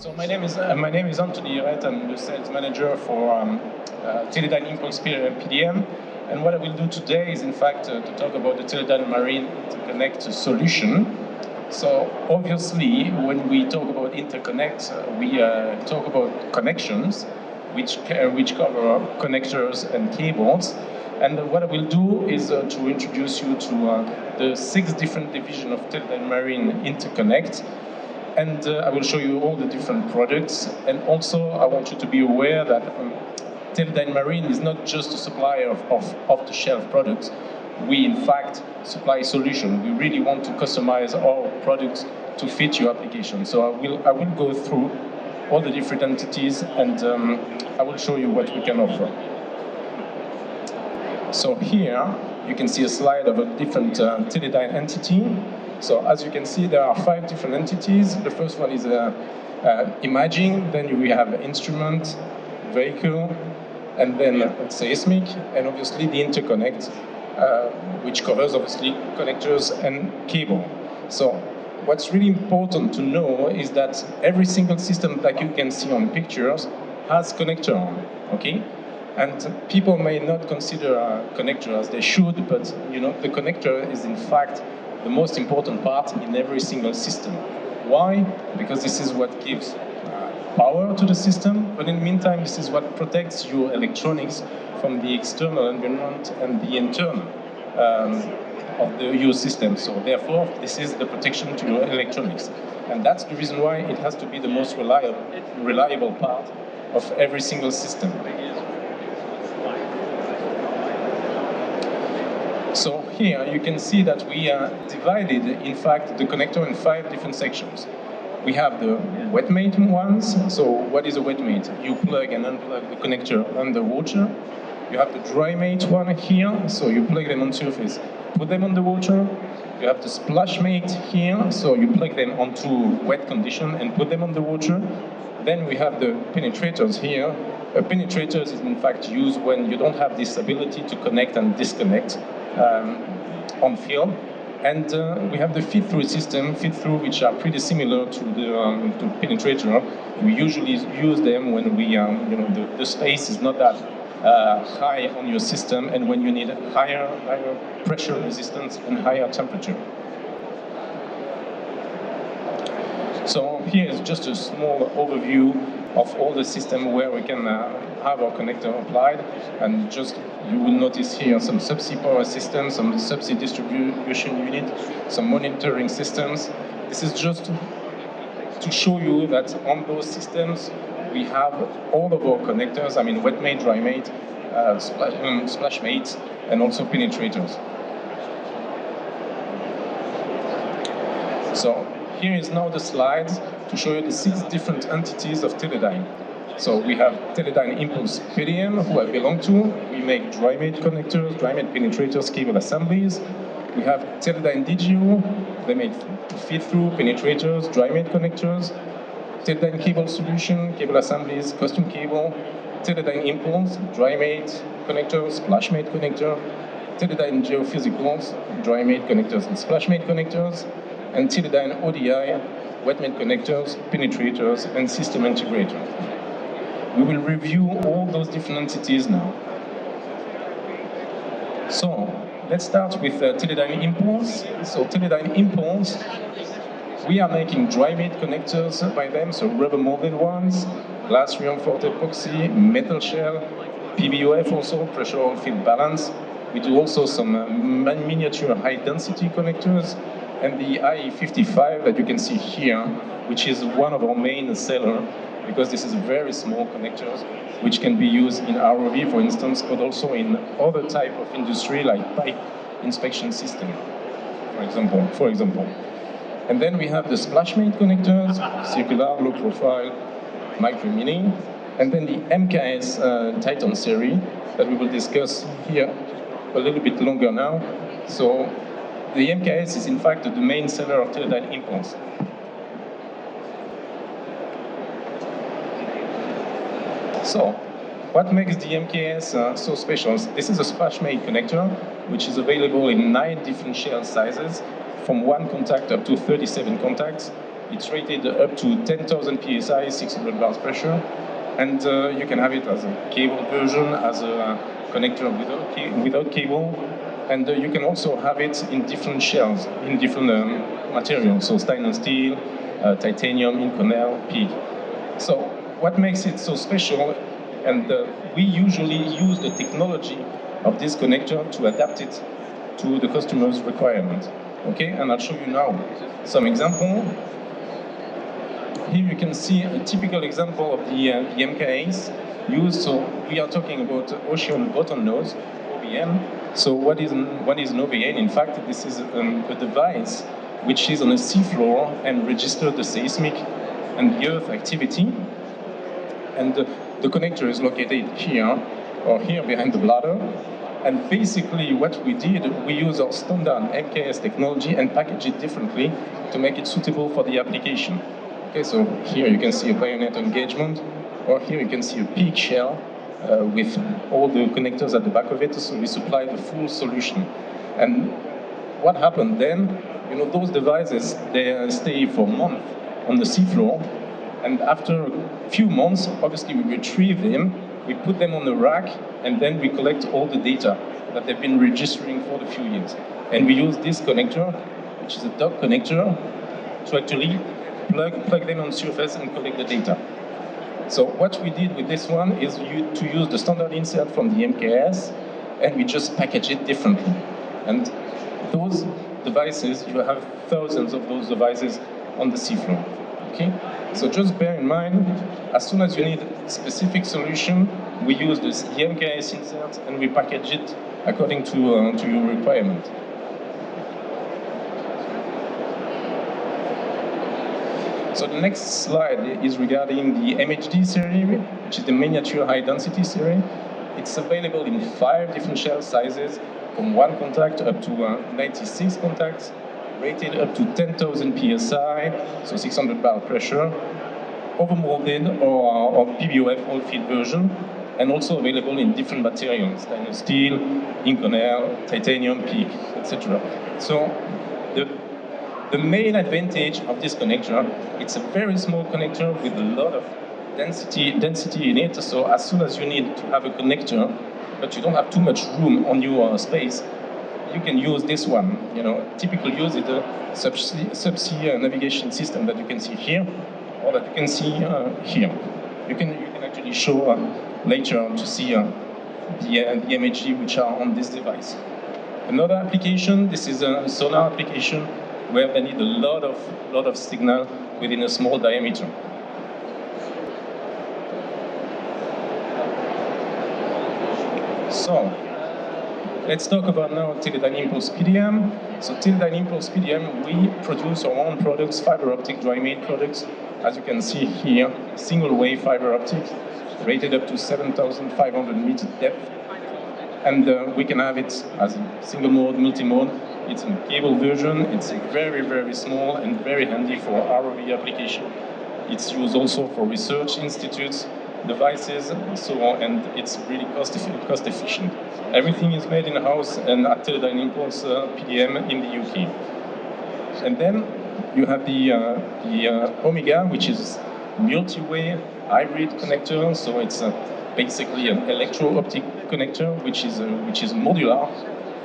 So my name is Anthony. I'm the sales manager for Teledyne Inputs PDM. And what I will do today is, in fact, to talk about the Teledyne Marine Interconnect solution. So obviously, when we talk about Interconnect, we talk about connections, which cover connectors and cables. And what I will do is to introduce you to the 6 different divisions of Teledyne Marine Interconnect. And I will show you all the different products. And also, I want you to be aware that Teledyne Marine is not just a supplier of off-the-shelf products. We, in fact, supply solutions. We really want to customize our products to fit your application. So I will go through all the different entities, and I will show you what we can offer. So here, you can see a slide of a different Teledyne entity. So as you can see, there are 5 different entities. The first one is imaging, then we have instrument, vehicle, and then seismic, and obviously the interconnect, which covers obviously connectors and cable. So what's really important to know is that every single system that you can see on pictures has connector on, okay? And people may not consider a connector as they should, but the connector is in fact the most important part in every single system. Why? Because this is what gives power to the system, but in the meantime, this is what protects your electronics from the external environment and the internal of your system. So therefore, this is the protection to your electronics. And that's the reason why it has to be the most reliable part of every single system. So here you can see that we divided, in fact, the connector in 5 different sections. We have the wet mate ones. So what is a wet mate? You plug and unplug the connector under water. You have the dry mate one here. So you plug them on surface, put them on the water. You have the splash mate here. So you plug them onto wet condition and put them on the water. Then we have the penetrators here. Penetrators is in fact used when you don't have this ability to connect and disconnect on field. And we have the feed-through system, which are pretty similar to the to penetrator. We usually use them when we, the space is not that high on your system, and when you need higher pressure resistance and higher temperature. So here is just a small overview of all the system where we can have our connector applied. And just, you will notice here some subsea power systems, some subsea distribution unit, some monitoring systems. This is just to show you that on those systems, we have all of our connectors, wet mate, dry mate, splash mates, and also penetrators. So here is now the slides to show you the 6 different entities of Teledyne. So we have Teledyne Inputs PDM, who I belong to. We make dry mate connectors, dry mate penetrators, cable assemblies. We have Teledyne DGO. They make feed-through penetrators, dry mate connectors. Teledyne Cable Solution, cable assemblies, custom cable. Teledyne Impulse, dry mate connectors, splash mate connector. Teledyne Geophysicals, dry mate connectors and splash mate connectors. And Teledyne ODI, wet mate connectors, penetrators, and system integrators. We will review all those different entities now. So let's start with Teledyne Impulse. So Teledyne Impulse, we are making dry mate connectors by them, so rubber molded ones, glass reinforced epoxy, metal shell, PBOF also, pressure oil field balance. We do also some miniature high density connectors, and the IE55 that you can see here, which is one of our main sellers, because this is very small connectors, which can be used in ROV, for instance, but also in other type of industry, like pipe inspection system, for example. And then we have the splash mate connectors, circular, low profile, micro mini, and then the MKS Titan series that we will discuss here a little bit longer now. So the MKS is in fact the main seller of Teledyne Impulse. So, what makes the MKS so special? This is a splash mate connector, which is available in 9 different shell sizes, from 1 contact up to 37 contacts. It's rated up to 10,000 psi, 600 bars pressure, and you can have it as a cable version, as a connector without cable, and you can also have it in different shells, in different materials, so stainless steel, titanium, Inconel, PEEK. So what makes it so special, and we usually use the technology of this connector to adapt it to the customer's requirement. Okay, and I'll show you now some example. Here you can see a typical example of the MKAs used. So we are talking about ocean bottom nodes, OBN. So what is an OBN? In fact, this is a device which is on the seafloor and registers the seismic and the earth activity. And the connector is located here, or here behind the bladder. And basically what we did, we use our standard MKS technology and package it differently to make it suitable for the application. Okay, so here you can see a bayonet engagement, or here you can see a PEEK shell with all the connectors at the back of it, so we supply the full solution. And what happened then, those devices, they stay for a month on the seafloor, and after a few months, obviously we retrieve them, we put them on the rack, and then we collect all the data that they've been registering for the few years. And we use this connector, which is a dock connector, to actually plug them on surface and collect the data. So what we did with this one is to use the standard insert from the MKS, and we just package it differently. And those devices, you have thousands of those devices on the seafloor. Okay? So just bear in mind, as soon as you need a specific solution, we use the MKS insert and we package it according to your requirement. So the next slide is regarding the Mhd Series, which is the miniature high density series. It's available in 5 different shell sizes, from 1 contact up to 96 contacts, rated up to 10,000 psi, so 600 bar pressure, overmolded or PBOF all-field version, and also available in different materials, stainless steel, Inconel, titanium, PEEK, etc. So the main advantage of this connector, it's a very small connector with a lot of density in it. So as soon as you need to have a connector, but you don't have too much room on your space, you can use this one. Typical use is the subsea navigation system that you can see here, or that you can see here. You can actually show later to see the MHD which are on this device. Another application, this is a sonar application where they need a lot of signal within a small diameter. So, let's talk about now Teledyne Impulse PDM. So Teledyne Impulse PDM, we produce our own products, fiber optic dry made products. As you can see here, single wave fiber optic, rated up to 7,500 meter depth. And we can have it as a single mode, multi-mode. It's a cable version. It's very, very small and very handy for ROV application. It's used also for research institutes, devices, and so on, and it's really cost efficient. Everything is made in-house and at Teledyne Impulse PDM in the UK. And then you have the Omega, which is multi-way hybrid connector. So it's basically an electro-optic connector, which is modular,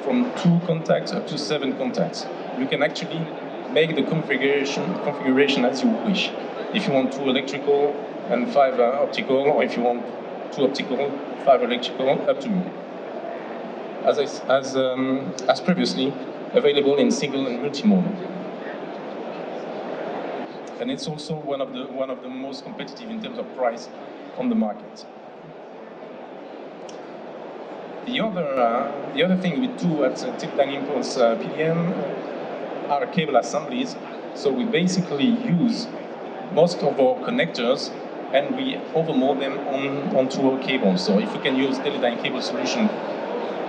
from 2 contacts up to 7 contacts. You can actually make the configuration as you wish. If you want 2 electrical and 5 optical, or if you want 2 optical, 5 electrical, up to you. As previously, available in single and multi-mode. And it's also one of the most competitive in terms of price on the market. The other thing we do at Teledyne Impulse PDM are cable assemblies. So we basically use most of our connectors and we overmold them onto our cables. So if we can use Teledyne cable solution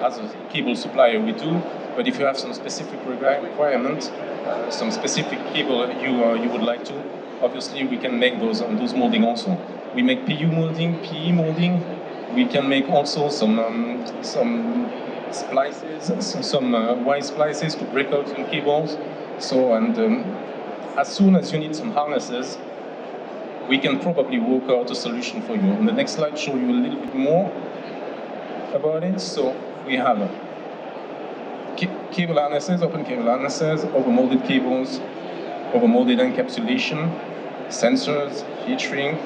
as a cable supplier, we do. But if you have some specific requirement, some specific cable you would like to, obviously we can make those molding also. We make PU molding, PE molding. We can make also some splices, some Y splices to break out some cables. So as soon as you need some harnesses, we can probably work out a solution for you. And the next slide shows you a little bit more about it. So we have cable harnesses, open cable harnesses, overmolded cables, overmolded encapsulation, sensors, heat shrink,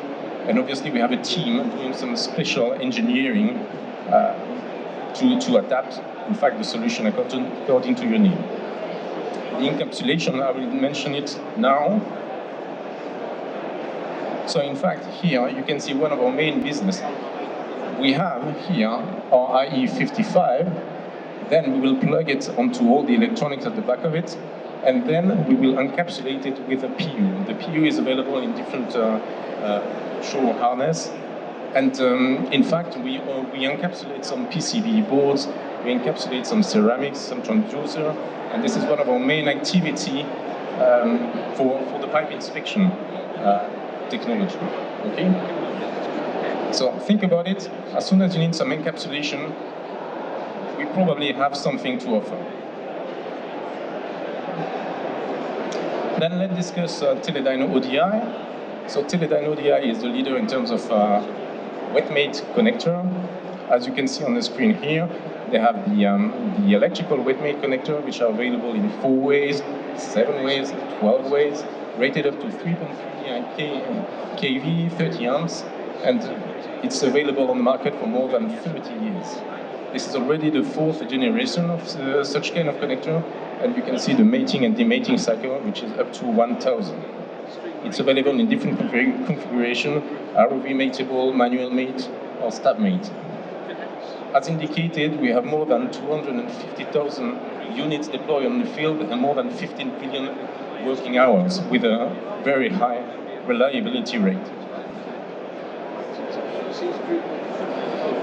and obviously we have a team doing some special engineering to adapt, in fact, the solution according to your need. The encapsulation, I will mention it now. So in fact, here you can see one of our main business. We have here our IE55, then we will plug it onto all the electronics at the back of it, and then we will encapsulate it with a PU. The PU is available in different show harness, and in fact we encapsulate some PCB boards, we encapsulate some ceramics, some transducer, and this is one of our main activity for the pipe inspection technology. Okay. So think about it. As soon as you need some encapsulation, we probably have something to offer. Then let's discuss Teledyne ODI. So Teledyne ODI is the leader in terms of wet-made connector. As you can see on the screen here, they have the electrical wet-made connector, which are available in 4 ways, 7 ways, 12 ways, rated up to 3.3 kV, 30 amps, and it's available on the market for more than 30 years. This is already the 4th generation of such kind of connector, and you can see the mating and demating cycle, which is up to 1000. It's available in different configuration, ROV mateable, manual mate, or stab mate. As indicated, we have more than 250,000 units deployed on the field and more than 15 billion working hours with a very high reliability rate.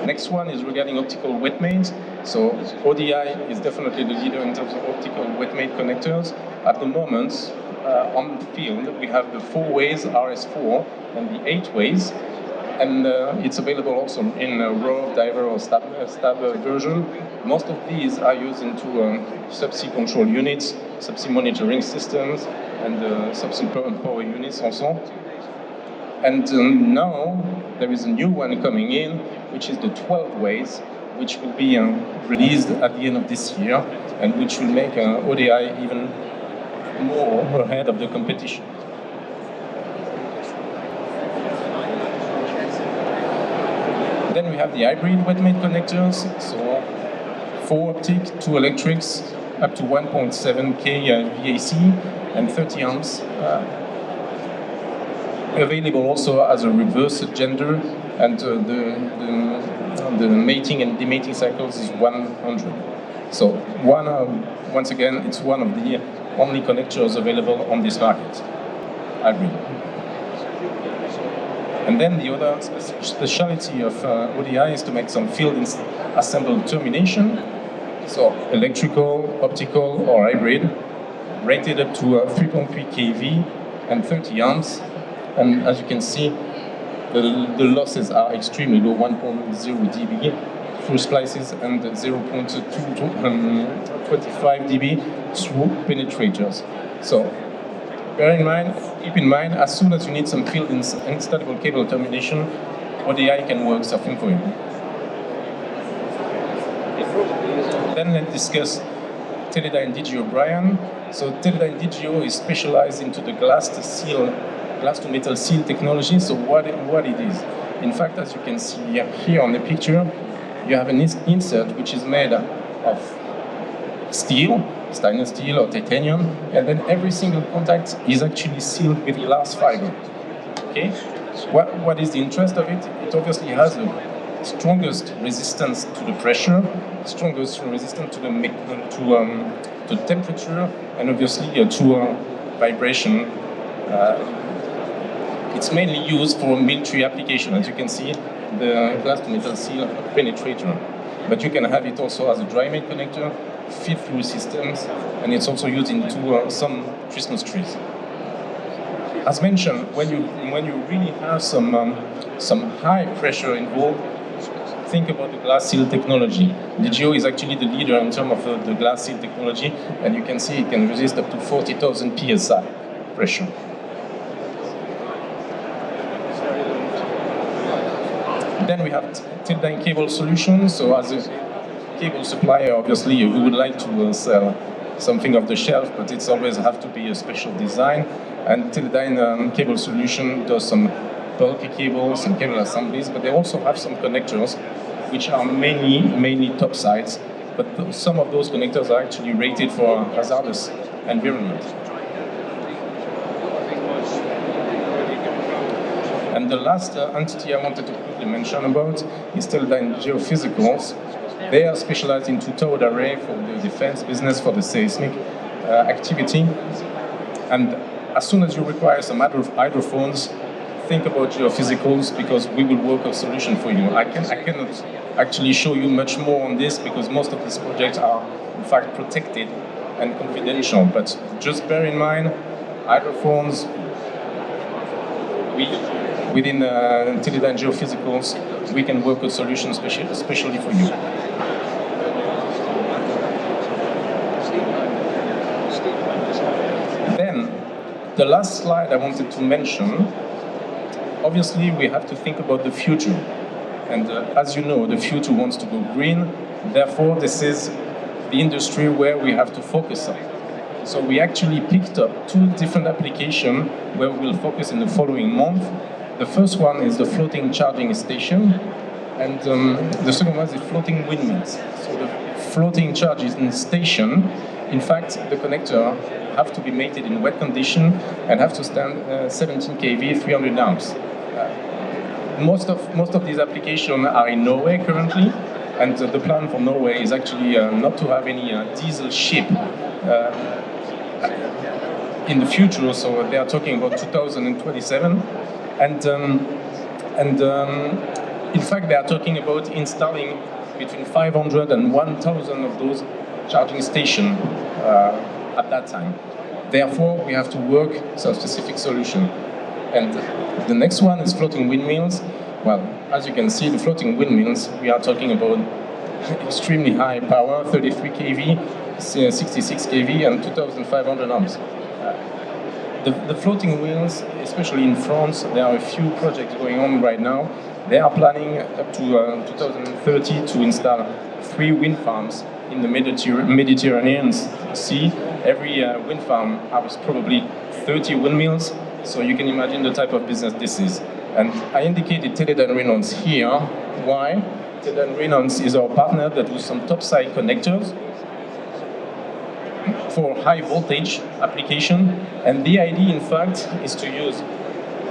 Next one is regarding optical wet mates. So ODI is definitely the leader in terms of optical wet mate connectors. At the moment, on the field, we have the 4 ways RS4 and the 8 ways. And it's available also in a ROV, diver, or stab version. Most of these are used into subsea control units, subsea monitoring systems, and subsea power units also. And now there is a new one coming in, which is the 12 ways, which will be released at the end of this year, and which will make ODI even more ahead of the competition. Then we have the hybrid wet mate connectors, so 4 optic, 2 electrics, up to 1.7K VAC and 30 amps. Available also as a reverse gender, and the mating and demating cycles is 100. So once again, it's one of the only connectors available on this market, hybrid. And then the other specialty of ODI is to make some field assembled termination. So electrical, optical, or hybrid, rated up to 3.3 kV and 30 amps. And as you can see, the losses are extremely low, 1.0 dB through splices and 0.25 dB through penetrators. So keep in mind, as soon as you need some field installable cable termination, ODI can work something for you. Then let's discuss Teledyne DG O'Brien. So Teledyne DGO is specialized into the glass to metal seal technology. So what it is? In fact, as you can see here on the picture, you have an insert which is made of steel, stainless steel or titanium, and then every single contact is actually sealed with glass fiber. Okay? What is the interest of it? It obviously has the strongest resistance to the pressure, strongest resistance to the temperature, and obviously to vibration. It's mainly used for military application, as you can see, the glass to metal seal penetrator. But you can have it also as a dry mate connector, feed-through systems, and it's also used into some Christmas trees. As mentioned, when you really have some high pressure involved, think about the glass seal technology. DGO is actually the leader in terms of the glass seal technology, and you can see it can resist up to 40,000 psi. pressure. Then we have Teledyne cable solutions. So as a cable supplier, obviously, we would like to sell something off the shelf, but it's always have to be a special design. And Teledyne cable solution does some bulky cables and cable assemblies, but they also have some connectors, which are mainly top sides. But some of those connectors are actually rated for hazardous environment. And the last entity I wanted to quickly mention about is Teledyne Geophysicals. They are specialized into towed array for the defense business, for the seismic activity. And as soon as you require some hydrophones, think about geophysicals, because we will work a solution for you. I cannot actually show you much more on this, because most of these projects are in fact protected and confidential. But just bear in mind, hydrophones, within Teledyne Geophysicals, we can work a solution especially for you. Then, the last slide I wanted to mention, obviously we have to think about the future. And as you know, the future wants to go green. Therefore, this is the industry where we have to focus on. So we actually picked up 2 different applications where we will focus in the following month. The first one is the floating charging station, and the second one is the floating windmills. So the floating charging station, in fact, the connector have to be mated in wet condition and have to stand 17 kV, 300 amps. Most of these applications are in Norway currently, and the plan for Norway is actually not to have any diesel ship in the future. So they are talking about 2027, and in fact they are talking about installing between 500 and 1,000 of those charging stations at that time. Therefore, we have to work some specific solution. And the next one is floating windmills. Well, as you can see, the floating windmills, we are talking about extremely high power, 33 kV, 66 kV, and 2,500 amps. The floating wheels, especially in France, there are a few projects going on right now. They are planning up to 2030 to install 3 wind farms in the Mediterranean Sea. Every wind farm has probably 30 windmills, so you can imagine the type of business this is. And I indicated Teledyne Reynolds here. Why? Teledyne Reynolds is our partner that does some topside connectors for high voltage application, and the idea in fact is to use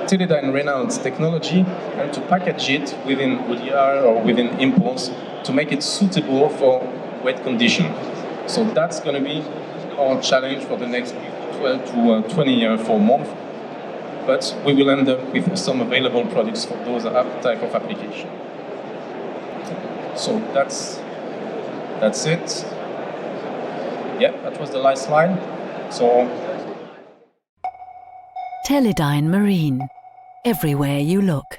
Teledyne Reynolds technology and to package it within ODR or within Impulse to make it suitable for wet condition. So that's going to be our challenge for the next 12 to 24 months, but we will end up with some available products for those type of application. So that's it. Yeah, that was the last slide. So Teledyne Marine. Everywhere you look.